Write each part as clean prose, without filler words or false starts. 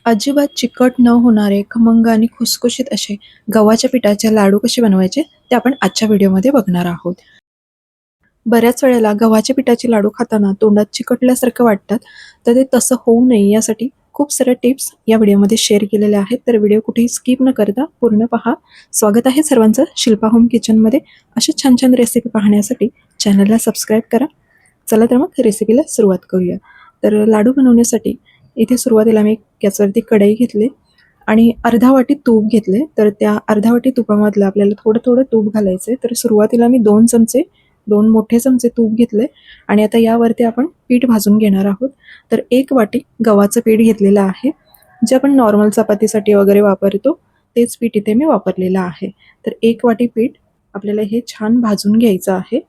अजिबात चिकट न होणारे, खमंग आणि खुसखुशीत असे गव्हाच्या पिठाचे लाडू कसे बनवायचे ते आपण आजच्या व्हिडिओमध्ये बघणार आहोत. बऱ्याच वेळेला गव्हाच्या पिठाचे लाडू खाताना तोंडात चिकटल्यासारखं वाटतात, तर ते तसं होऊ नये यासाठी खूप साऱ्या टिप्स या व्हिडिओमध्ये शेअर केलेल्या आहेत. तर व्हिडिओ कुठेही स्किप न करता पूर्ण पहा. स्वागत आहे सर्वांचं शिल्पा होम किचनमध्ये. अशा छान छान रेसिपी पाहण्यासाठी चॅनलला सबस्क्राईब करा. चला तर मग रेसिपीला सुरुवात करूया. तर लाडू बनवण्यासाठी इथे सुरुवातीला मी गॅसवरती कढई घेतली आणि अर्धा वाटी तूप घेतले. तर त्या अर्धा वाटी तुपामधलं आपल्याला थोडं थोडं तूप घालायचं आहे. तर सुरुवातीला मी 2 मोठे चमचे तूप घेतले आणि आता यावरती आपण पीठ भाजून घेणार आहोत. तर 1 वाटी गव्हाचं पीठ घेतलेलं आहे. जे आपण नॉर्मल चपातीसाठी वगैरे वापरतो तेच पीठ इथे मी वापरलेलं आहे. तर 1 वाटी पीठ आपल्याला हे छान भाजून घ्यायचं आहे.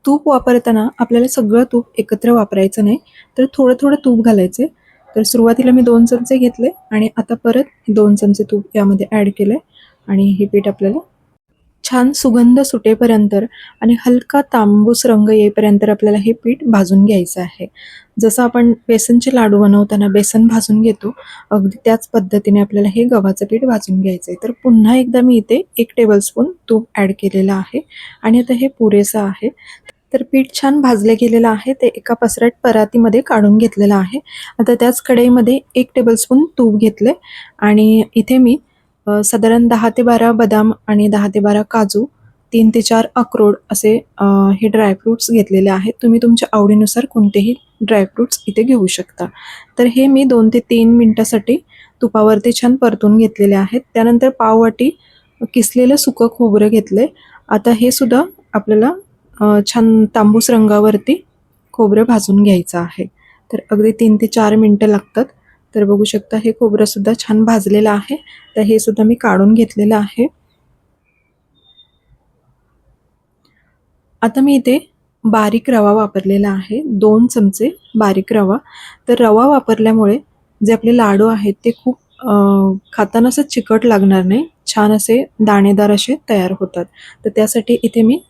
तूप वापरताना आपल्याला सगळं तूप एकत्र वापरायचं नाही, तर थोडं थोडं तूप घालायचे. तर सुरुवातीला मी 2 चमचे घेतले आणि आता परत 2 चमचे तूप यामध्ये ॲड केले आणि हे पीठ आपल्याला छान सुगंध सुटेपर्यंत आणि हलका तांबूस रंग येईपर्यंत आपल्याला हे पीठ भाजून घ्यायचं आहे. जसं आपण बेसनचे लाडू बनवताना बेसन भाजून घेतो, अगदी त्याच पद्धतीने आपल्याला हे गव्हाचं पीठ भाजून घ्यायचं आहे. तर पुन्हा एकदा मी इथे 1 टेबलस्पून तूप ॲड केलेलं आहे आणि आता हे पुरेसं आहे. तर पीठ छान भाजले गेलेलं आहे. ते एका पसरट परातीमध्ये काढून घेतलेलं आहे. आता त्याच कढईमध्ये 1 टेबलस्पून तूप घेतले आणि इथे मी साधारण 10 ते 12 बदाम आणि 10 ते 12 काजू, 3 ते 4 अक्रोड असे हे ड्रायफ्रुट्स घेतलेले आहेत. तुम्ही तुमच्या आवडीनुसार कोणतेही ड्रायफ्रुट्स इथे घेऊ शकता. तर हे मी 2 ते 3 मिनिटासाठी तुपावरती छान परतून घेतलेले आहेत. त्यानंतर पाववाटी किसलेलं सुकं खोबरं घेतले. आता हे सुद्धा आपल्याला छान तांबूस रंगावरती खोबरं भाजून घ्यायचं आहे. तर अगदी 3 ते 4 मिनिटं लागतात. तर बघू शकता हे खोबरंसुद्धा छान भाजलेलं आहे. तर हे सुद्धा मी काढून घेतलेलं आहे. आता मी इथे बारीक रवा वापरलेला आहे. 2 चमचे बारीक रवा. तर रवा वापरल्यामुळे जे आपले लाडू आहेत ते खूप खाताना असं चिकट लागणार नाही. छान असे दाणेदार असे तयार होतात. तर त्यासाठी इथे मी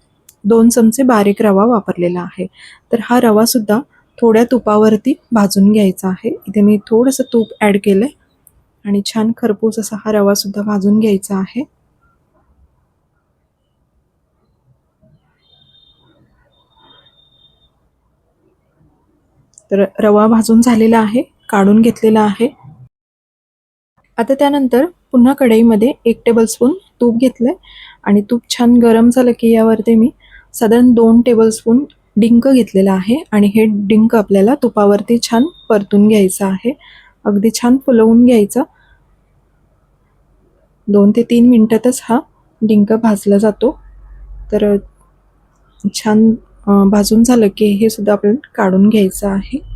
2 चमचे बारीक रवा वापरलेला आहे. तर हा रवासुद्धा थोड्या तुपावरती भाजून घ्यायचा आहे. इथे मी थोडंसं तूप ॲड केलं आणि छान खरपूस असा हा रवासुद्धा भाजून घ्यायचा आहे. तर रवा भाजून झालेला आहे, काढून घेतलेला आहे. आता त्यानंतर पुन्हा कढईमध्ये 1 टेबलस्पून तूप घेतलं आणि तूप छान गरम झालं की यावरती मी साधारण 2 टेबलस्पून डिंक घेतलेला आहे आणि हे डिंक आपल्याला तुपावरती छान परतून घ्यायचं आहे. अगदी छान फुलवून घ्यायचं. 2 ते 3 मिनिटातच हा डिंक भाजला जातो. तर छान भाजून झालं की हे सुद्धा आपल्याला काढून घ्यायचं आहे.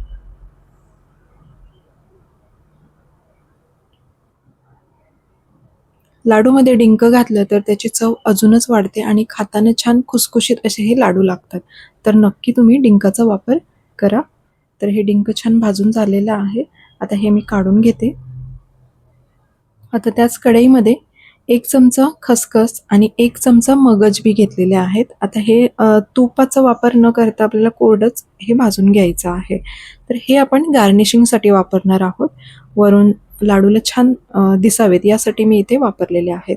लाडूमध्ये डिंक घातलं तर त्याची चव अजूनच वाढते आणि खाताना छान खुसखुशीत असे हे लाडू लागतात. तर नक्की तुम्ही डिंकाचा वापर करा. तर हे डिंक छान भाजून झालेलं आहे. आता हे मी काढून घेते. आता त्याच कढईमध्ये 1 चमचा खसखस आणि 1 चमचा मगज बी घेतलेले आहेत. आता हे तुपाचा वापर न करता आपल्याला कोरडंच हे भाजून घ्यायचं आहे. तर हे आपण गार्निशिंगसाठी वापरणार आहोत. वरून लाडूला छान दिसावेत यासाठी मी इथे वापरलेले आहेत.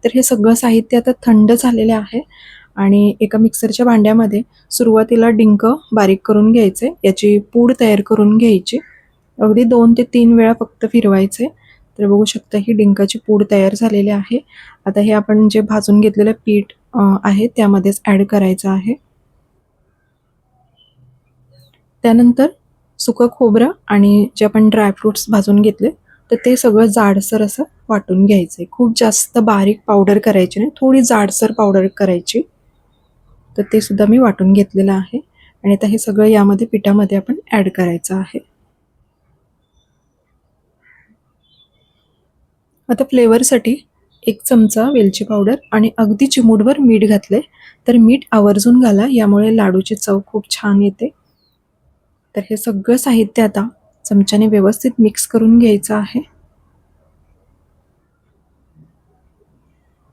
तर हे सगळं साहित्य आता थंड झालेले आहे आणि एका मिक्सरच्या भांड्यामध्ये सुरुवातीला डिंक बारीक करून घ्यायचे. याची पूड तयार करून घ्यायची. अगदी 2 ते 3 वेळा फक्त फिरवायचे. तर बघू शकता ही डिंकाची पूड तयार झालेली आहे. आता हे आपण जे भाजून घेतलेलं पीठ आहे त्यामध्येच ॲड करायचं आहे. त्यानंतर सुकं खोबरं आणि जे आपण ड्रायफ्रुट्स भाजून घेतले तर ते सगळं जाडसर असं वाटून घ्यायचं आहे. खूप जास्त बारीक पावडर करायची नाही, थोडी जाडसर पावडर करायची. तर ते सुद्धा मी वाटून घेतलेलं आहे आणि आता हे सगळं यामध्ये पिठामध्ये आपण ॲड करायचं आहे. आता फ्लेवरसाठी 1 चमचा वेलची पावडर आणि अगदी चिमूटभर मीठ घातले. तर मीठ आवर्जून घाला, यामुळे लाडूची चव खूप छान येते. तर हे सगळं साहित्य आता चमच्याने व्यवस्थित मिक्स करून घ्यायचं आहे.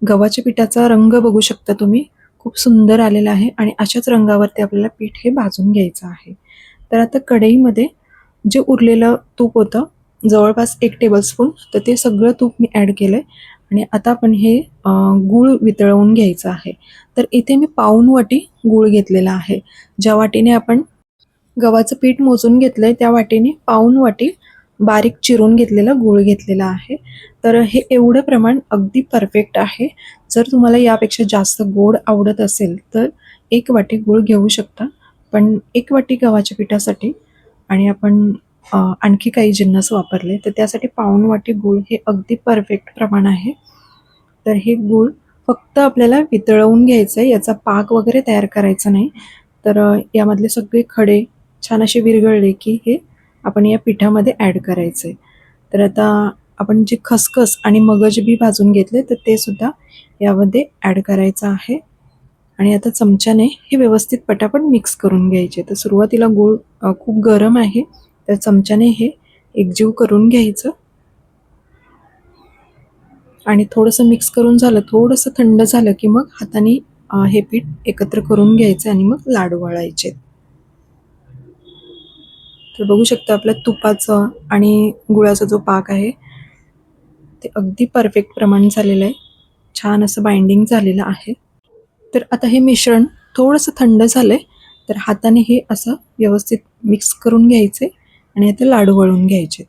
गव्हाच्या पिठाचा रंग बघू शकता तुम्ही, खूप सुंदर आलेला आहे आणि अशाच रंगावरती आपल्याला पीठ हे भाजून घ्यायचं आहे. तर आता कढईमध्ये जे उरलेलं तूप होतं जवळपास 1 टेबलस्पून, तर ते सगळं तूप मी ॲड केलं आहे. आणि आता आपण हे गूळ वितळवून घ्यायचं आहे. तर इथे मी पाऊण वाटी गूळ घेतलेला आहे. ज्या वाटीने आपण गव्हाचं पीठ मोजून घेतलंय त्या वाटीने पाऊण वाटी बारीक चिरून घेतलेला गूळ घेतलेला आहे. तर हे एवढं प्रमाण अगदी परफेक्ट आहे. जर तुम्हाला यापेक्षा जास्त गोड आवडत असेल तर 1 वाटी गूळ घेऊ शकता. पण 1 वाटी गव्हाच्या पिठासाठी आणि आपण आणखी काही जिन्नस वापरले तर त्यासाठी पाऊण वाटी गूळ हे अगदी परफेक्ट प्रमाण आहे. तर हे गूळ फक्त आपल्याला वितळवून घ्यायचं आहे, याचा पाक वगैरे तयार करायचा नाही. तर यामधले सगळे खडे छान असे विरघळले की हे आपण या पिठामध्ये ॲड करायचं आहे. तर आता आपण जे खसखस आणि मगज बी भाजून घेतले तर ते सुद्धा यामध्ये ॲड करायचं आहे. आणि आता चमच्याने हे व्यवस्थित पटापट मिक्स करून घ्यायचे. तर सुरुवातीला गूळ खूप गरम आहे, तर चमच्याने हे एकजीव करून घ्यायचं. आणि थोडंसं मिक्स करून झालं, थोडंसं थंड झालं की मग हाताने हे पीठ एकत्र करून घ्यायचं आणि मग लाडू वळायचे. तर बघू शकता आपल्या तुपाचं आणि गुळाचा जो पाक आहे ते अगदी परफेक्ट प्रमाण झालेलं आहे. छान असं बाइंडिंग झालेलं आहे. तर आता हे मिश्रण थोडंसं थंड झालंय, तर हाताने हे असं व्यवस्थित मिक्स करून घ्यायचे आणि आता लाडू वळून घ्यायचे.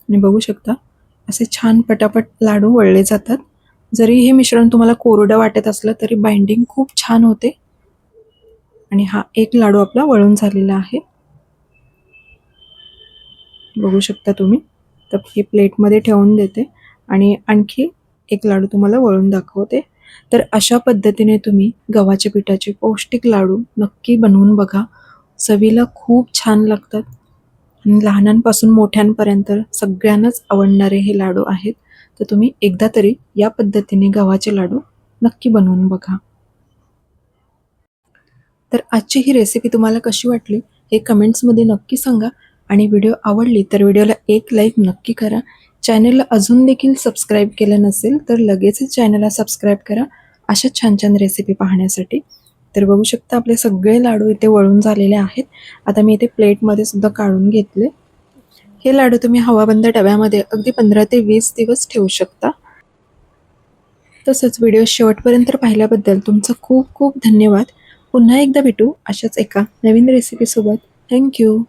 आणि बघू शकता असे छान पटापट लाडू वळले जातात. जरी हे मिश्रण तुम्हाला कोरडं वाटत असलं तरी बाइंडिंग खूप छान होते. आणि हा एक लाडू आपला वळून झालेला आहे. बघू शकता तुम्ही. तर हे प्लेटमध्ये ठेवून देते आणि आणखी एक लाडू तुम्हाला वळून दाखवते. तर अशा पद्धतीने तुम्ही गव्हाच्या पिठाचे पौष्टिक लाडू नक्की बनवून बघा. चवीला खूप छान लागतात आणि लहानांपासून मोठ्यांपर्यंत सगळ्यांनाच आवडणारे हे लाडू आहेत. तर तुम्ही एकदा तरी या पद्धतीने गव्हाचे लाडू नक्की बनवून बघा. तर आजची ही रेसिपी तुम्हाला कशी वाटली हे कमेंट्समध्ये नक्की सांगा. आणि व्हिडिओ आवडली तर व्हिडिओला एक लाईक नक्की करा. चॅनलला अजून देखील सबस्क्राईब केलं नसेल तर लगेचच चॅनलला सबस्क्राईब करा अशा छान छान रेसिपी पाहण्यासाठी. तर बघू शकता आपले सगळे लाडू इथे वळून झालेले आहेत. आता मी इथे प्लेटमध्ये सुद्धा काढून घेतले. हे लाडू तुम्ही हवाबंद डब्यामध्ये अगदी 15 ते 20 दिवस ठेवू शकता. तसंच व्हिडिओ शेवटपर्यंत पाहिल्याबद्दल तुमचं खूप खूप धन्यवाद. पुन्हा एकदा भेटू अशाच एका नवीन रेसिपीसोबत. थँक्यू.